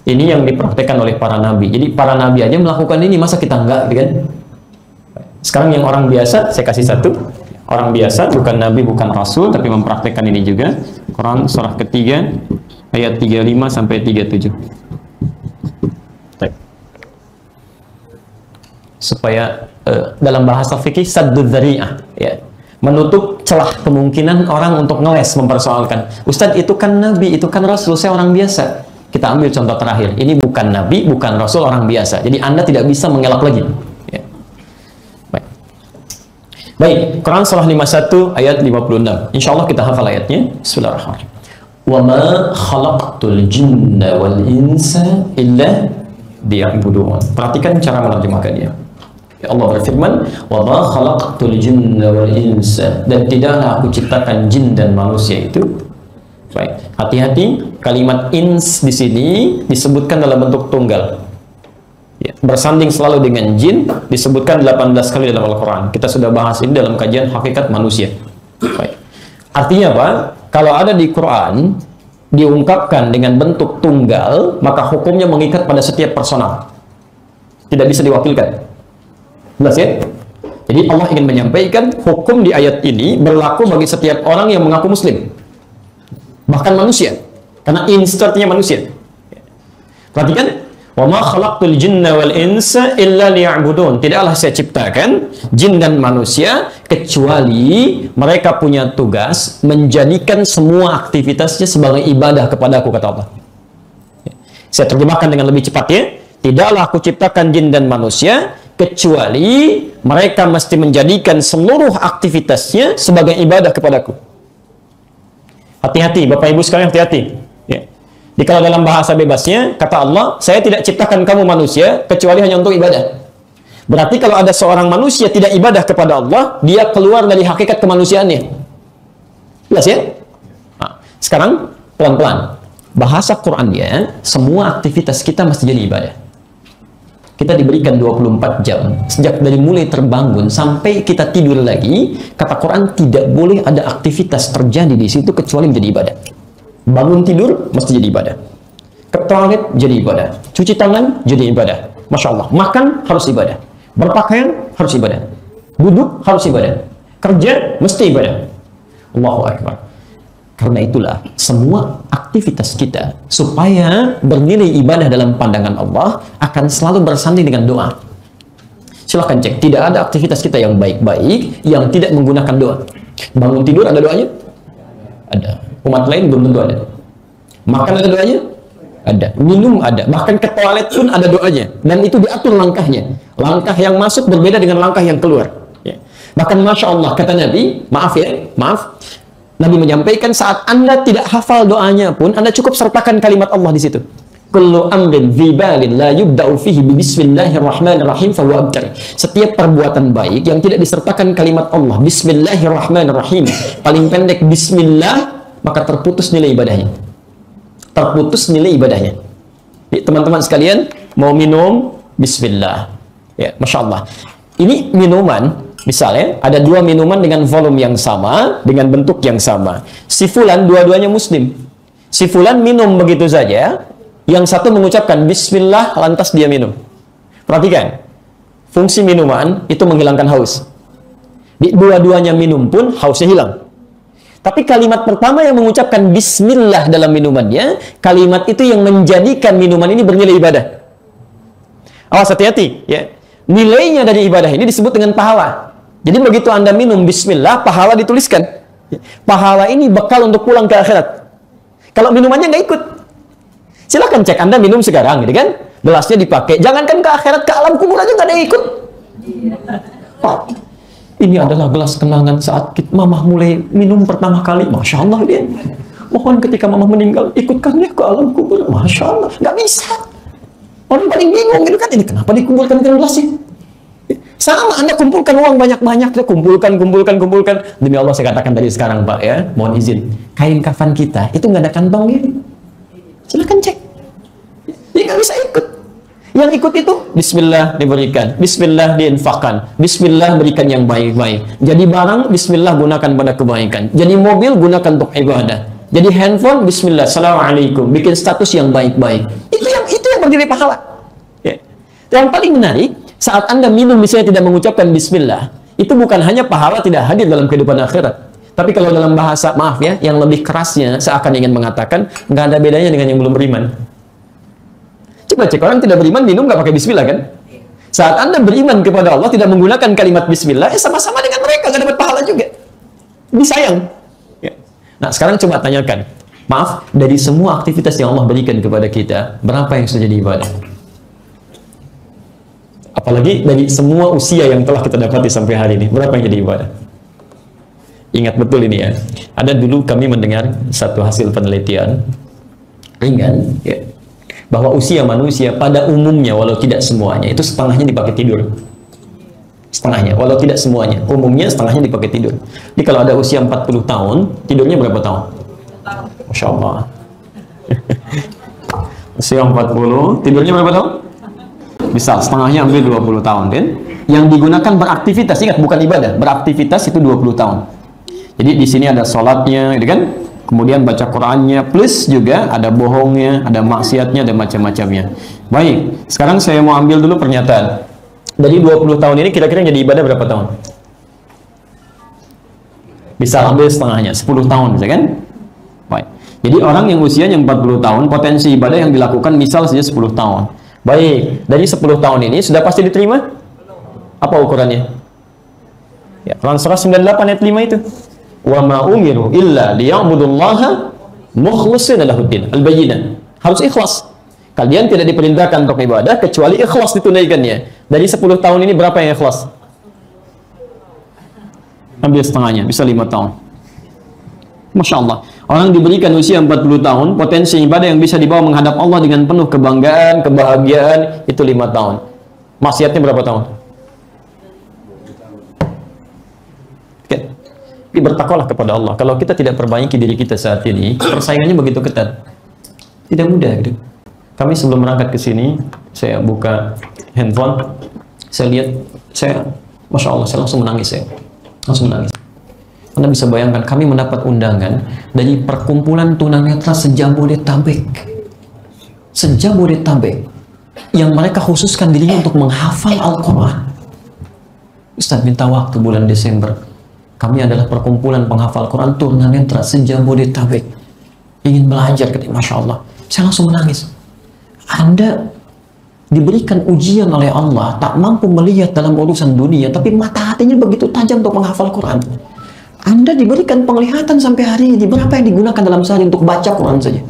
Ini yang dipraktekkan oleh para nabi. Jadi para nabi aja melakukan ini, masa kita enggak, gitu kan? Sekarang yang orang biasa, saya kasih satu. Orang biasa, bukan nabi, bukan rasul, tapi mempraktekkan ini juga. Quran surah ketiga, ayat 35 sampai 37. Baik. Supaya dalam bahasa fikih saddud dzari'ah, ya. Menutup celah kemungkinan orang untuk ngeles mempersoalkan. Ustadz, itu kan nabi, itu kan rasul, saya orang biasa. Kita ambil contoh terakhir. Ini bukan nabi, bukan rasul, orang biasa. Jadi Anda tidak bisa mengelak lagi. Ya. Baik, Quran surah 51 ayat 56. Insya Allah kita hafal ayatnya. Bismillahirrahmanirrahim. Wa ma khalaqtul jinna wal insa illa liya'budun. Perhatikan cara menerjemahkannya. Ya, Allah berfirman, wa ma khalaqtul jinna wal insa, dan tidaklah aku ciptakan jin dan manusia itu. Baik, hati-hati, kalimat ins di sini disebutkan dalam bentuk tunggal. Ya, bersanding selalu dengan jin disebutkan 18 kali dalam Al-Quran. Kita sudah bahas ini dalam kajian hakikat manusia. Baik. Artinya apa? Kalau ada di Quran diungkapkan dengan bentuk tunggal, maka hukumnya mengikat pada setiap personal. Tidak bisa diwakilkan. Jelas ya? Jadi Allah ingin menyampaikan hukum di ayat ini berlaku bagi setiap orang yang mengaku muslim. Bahkan manusia, karena insertnya manusia. Perhatikan, wa ma khalaqtul jinna wal insa illa liya'budun. Tidaklah saya ciptakan jin dan manusia kecuali mereka punya tugas menjadikan semua aktivitasnya sebagai ibadah kepadaku, kata Allah. Saya terjemahkan dengan lebih cepat ya. Tidaklah aku ciptakan jin dan manusia kecuali mereka mesti menjadikan seluruh aktivitasnya sebagai ibadah kepadaku. Hati-hati, Bapak Ibu sekalian, hati-hati. Ya. Kalau dalam bahasa bebasnya, kata Allah, saya tidak ciptakan kamu manusia kecuali hanya untuk ibadah. Berarti kalau ada seorang manusia tidak ibadah kepada Allah, dia keluar dari hakikat kemanusiaannya. Jelas ya? Nah, sekarang pelan-pelan. Bahasa Qur'annya, semua aktivitas kita mesti jadi ibadah. Kita diberikan 24 jam. Sejak dari mulai terbangun sampai kita tidur lagi, kata Quran tidak boleh ada aktivitas terjadi di situ kecuali menjadi ibadah. Bangun tidur mesti jadi ibadah. Ke toilet jadi ibadah. Cuci tangan jadi ibadah. Masya Allah. Makan harus ibadah. Berpakaian harus ibadah. Duduk harus ibadah. Kerja mesti ibadah. Allahu Akbar. Karena itulah semua aktivitas kita supaya bernilai ibadah dalam pandangan Allah akan selalu bersanding dengan doa. Silahkan cek, tidak ada aktivitas kita yang baik-baik yang tidak menggunakan doa. Bangun tidur ada doanya? Ada. Umat lain belum tentu ada. Makan ada doanya? Ada. Minum ada. Bahkan ke toilet pun ada doanya. Dan itu diatur langkahnya. Langkah yang masuk berbeda dengan langkah yang keluar. Ya. Bahkan Masya Allah, kata Nabi, maaf, Nabi menyampaikan saat Anda tidak hafal doanya pun, Anda cukup sertakan kalimat Allah di situ. Kullu amrin dzibalin la yubda'u fihi bismillahirrahmanirrahim fa huwa abtar. Setiap perbuatan baik yang tidak disertakan kalimat Allah, bismillahirrahmanirrahim, paling pendek bismillah, maka terputus nilai ibadahnya. Terputus nilai ibadahnya. Teman-teman sekalian, mau minum, bismillah. Ya, Masya Allah. Ini minuman. Misalnya, ada dua minuman dengan volume yang sama, dengan bentuk yang sama. Si fulan, dua-duanya muslim. Si fulan minum begitu saja, yang satu mengucapkan bismillah, lantas dia minum. Perhatikan, fungsi minuman itu menghilangkan haus. Dua-duanya minum pun, hausnya hilang. Tapi kalimat pertama yang mengucapkan bismillah dalam minumannya, kalimat itu yang menjadikan minuman ini bernilai ibadah. Awas, hati-hati, ya. Nilainya dari ibadah ini disebut dengan pahala. Jadi begitu Anda minum bismillah, pahala dituliskan. Pahala ini bekal untuk pulang ke akhirat. Kalau minumannya nggak ikut, silahkan cek Anda minum sekarang, gitu kan? Gelasnya dipakai. Jangankan ke akhirat, ke alam kubur aja nggak ada yang ikut. Pak, ini adalah gelas kenangan saat mamah mulai minum pertama kali. Masya Allah dia. Mohon ketika mamah meninggal, ikutkannya ke alam kubur. Masya Allah, nggak bisa. Orang paling bingung gitu kan, ini kenapa dikumpulkan ke gelas sih? Sama, Anda kumpulkan uang banyak-banyak, kumpulkan. Demi Allah saya katakan dari sekarang Pak ya, mohon izin, kain kafan kita itu nggak ada kantongnya. Silahkan cek. Dia nggak bisa ikut. Yang ikut itu bismillah diberikan, bismillah diinfakkan, bismillah berikan yang baik-baik. Jadi barang, bismillah gunakan pada kebaikan. Jadi mobil, gunakan untuk ibadah. Jadi handphone, bismillah, assalamualaikum, bikin status yang baik-baik. Itu dapat diri pahala. Ya. Yang paling menarik, saat Anda minum misalnya tidak mengucapkan bismillah, itu bukan hanya pahala tidak hadir dalam kehidupan akhirat. Tapi kalau dalam bahasa, maaf ya, yang lebih kerasnya seakan ingin mengatakan, nggak ada bedanya dengan yang belum beriman. Coba cek, orang tidak beriman minum nggak pakai bismillah kan? Saat Anda beriman kepada Allah tidak menggunakan kalimat bismillah, sama-sama dengan mereka nggak dapat pahala juga. Disayang. Ya. Nah sekarang coba tanyakan, maaf, dari semua aktivitas yang Allah berikan kepada kita, berapa yang sudah jadi ibadah? Apalagi dari semua usia yang telah kita dapati sampai hari ini, berapa yang jadi ibadah? Ingat betul ini ya. Ada dulu kami mendengar satu hasil penelitian ringan, ya, bahwa usia manusia pada umumnya, walau tidak semuanya, itu setengahnya dipakai tidur. Setengahnya, walau tidak semuanya. Umumnya setengahnya dipakai tidur. Jadi kalau ada usia 40 tahun, tidurnya berapa tahun? Masya Allah. Usia 40, tidurnya berapa tahun? Bisa, setengahnya hampir 20 tahun kan? Yang digunakan beraktivitas, ingat bukan ibadah, beraktivitas itu 20 tahun. Jadi di sini ada sholatnya, gitu kan? Kemudian baca Qur'annya, plus juga ada bohongnya, ada maksiatnya, ada macam-macamnya. Baik, sekarang saya mau ambil dulu pernyataan. Dari 20 tahun ini kira-kira jadi ibadah berapa tahun? Bisa ambil setengahnya, 10 tahun, bisa kan? Baik. Jadi orang yang usianya 40 tahun, potensi ibadah yang dilakukan misal saja 10 tahun. Baik, dari 10 tahun ini sudah pasti diterima? Apa ukurannya? Ya, Quran surah 98 ayat 5 itu. Wa ma umiru illa liya'budullaha mukhlishina lahuddin. Al-Bayyinah. Harus ikhlas. Kalian tidak diperintahkan untuk ibadah kecuali ikhlas ditunaikannya. Dari 10 tahun ini berapa yang ikhlas? Ambil setengahnya, bisa 5 tahun. Masya Allah. Orang diberikan usia 40 tahun, potensi ibadah yang bisa dibawa menghadap Allah dengan penuh kebanggaan, kebahagiaan, itu 5 tahun. Maksiatnya berapa tahun? Bertakwalah kepada Allah. Kalau kita tidak perbaiki diri kita saat ini, persaingannya begitu ketat. Tidak mudah gitu. Kami sebelum berangkat ke sini, saya buka handphone, saya lihat, Masya Allah, saya langsung menangis. Langsung menangis. Anda bisa bayangkan, kami mendapat undangan dari perkumpulan tunanetra se-Jabodetabek. Se-Jabodetabek. Yang mereka khususkan dirinya untuk menghafal Al-Quran. Ustaz minta waktu bulan Desember. Kami adalah perkumpulan penghafal Quran tunanetra se-Jabodetabek. Ingin belajar, Masya Allah. Saya langsung menangis. Anda diberikan ujian oleh Allah, tak mampu melihat dalam urusan dunia, tapi mata hatinya begitu tajam untuk menghafal Quran. Anda diberikan penglihatan sampai hari ini, berapa yang digunakan dalam sehari untuk baca Quran saja?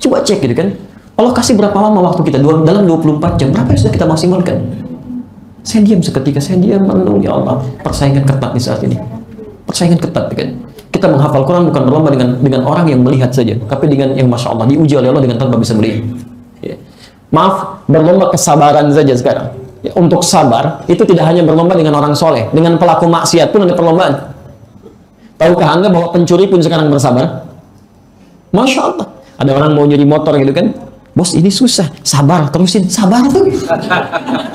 Coba cek gitu kan. Allah kasih berapa lama waktu kita? Dalam 24 jam, berapa yang sudah kita maksimalkan? Saya diam seketika, saya diam merenung, ya Allah, persaingan ketat di saat ini. Persaingan ketat kan. Kita menghafal Quran bukan berlomba dengan orang yang melihat saja, tapi dengan yang Masya Allah diuji oleh Allah dengan tanpa bisa melihat. Ya. Maaf, berlomba kesabaran saja sekarang. Ya, untuk sabar itu tidak hanya berlomba dengan orang soleh, dengan pelaku maksiat pun ada perlombaan. Tahukah Anda bahwa pencuri pun sekarang bersabar? Masya Allah. Ada orang mau nyuri motor gitu kan, bos ini susah, sabar, terusin, sabar tuh.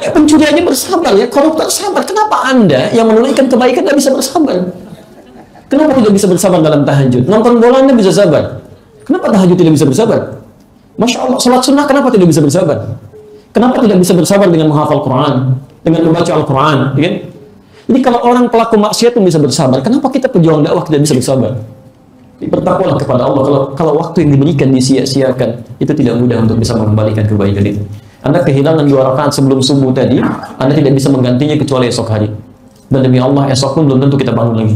Ya, pencuri aja bersabar, ya koruptor sabar. Kenapa Anda yang menunaikan kebaikan tidak bisa bersabar? Kenapa tidak bisa bersabar dalam tahajud? Nonton bola Anda bisa sabar. Kenapa tahajud tidak bisa bersabar? Masya Allah, salat sunnah kenapa tidak bisa bersabar? Kenapa tidak bisa bersabar dengan menghafal Quran, dengan membaca Al-Quran? Ya? Jadi kalau orang pelaku maksiat pun bisa bersabar, kenapa kita pejuang dakwah tidak bisa bersabar? Bertakwalah kepada Allah. Kalau waktu yang diberikan disia-siakan, itu tidak mudah untuk bisa mengembalikan kebaikan itu. Anda kehilangan 2 rakaat sebelum subuh tadi, Anda tidak bisa menggantinya kecuali esok hari. Dan demi Allah, esok pun belum tentu kita bangun lagi.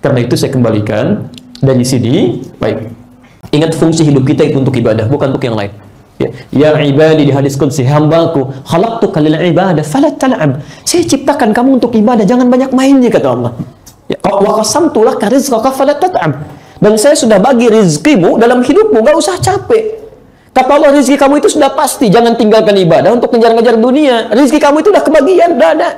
Karena itu saya kembalikan dari sini. Baik, ingat fungsi hidup kita itu untuk ibadah, bukan untuk yang lain. Ya ibadi, di hadis qudsi, hambaku, khalaqtuka lil ibadah fala tal'ab. Saya ciptakan kamu untuk ibadah, jangan banyak mainnya, kata Allah. Ya, wa qasamtu laka rizqaka fala tat'ab. Dan saya sudah bagi rizkimu dalam hidupmu, gak usah capek. Kata Allah, rizki kamu itu sudah pasti, jangan tinggalkan ibadah untuk ngejar-ngejar dunia. Rizki kamu itu udah kebagian, udah ada.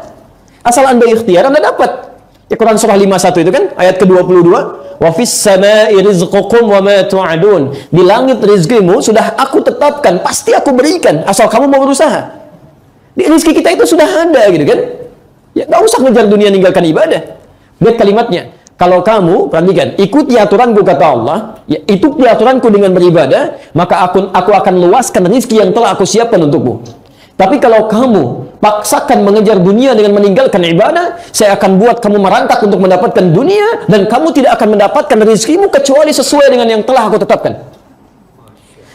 Asal Anda ikhtiar, Anda dapat. Ya, Quran surah 51 itu kan, ayat ke-22. Wa fis sama'i rizqukum wa ma tu'adun. Di langit rizkimu sudah aku tetapkan, pasti aku berikan, asal kamu mau berusaha. Di rizki kita itu sudah ada gitu kan. Ya, gak usah ngejar dunia, ninggalkan ibadah. Lihat kalimatnya. Kalau kamu, perhatikan, ikuti aturanku kata Allah, ya, ikuti aturanku dengan beribadah, maka aku akan luaskan rezeki yang telah aku siapkan untukmu. Tapi kalau kamu paksakan mengejar dunia dengan meninggalkan ibadah, saya akan buat kamu merangkak untuk mendapatkan dunia, dan kamu tidak akan mendapatkan rezekimu kecuali sesuai dengan yang telah aku tetapkan.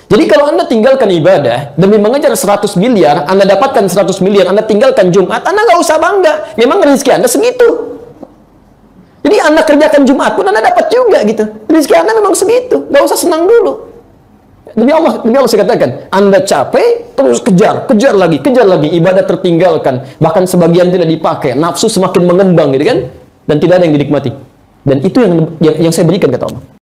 Jadi kalau Anda tinggalkan ibadah demi mengejar 100 miliar, Anda dapatkan 100 miliar, Anda tinggalkan Jumat, Anda nggak usah bangga. Memang rezeki Anda segitu. Jadi Anda kerjakan Jumat pun Anda dapat juga gitu. Rezeki Anda memang segitu. Nggak usah senang dulu. Demi Allah saya katakan, Anda capek, terus kejar lagi. Ibadah tertinggalkan. Bahkan sebagian tidak dipakai. Nafsu semakin mengembang gitu kan. Dan tidak ada yang dinikmati. Dan itu yang saya berikan kata Allah.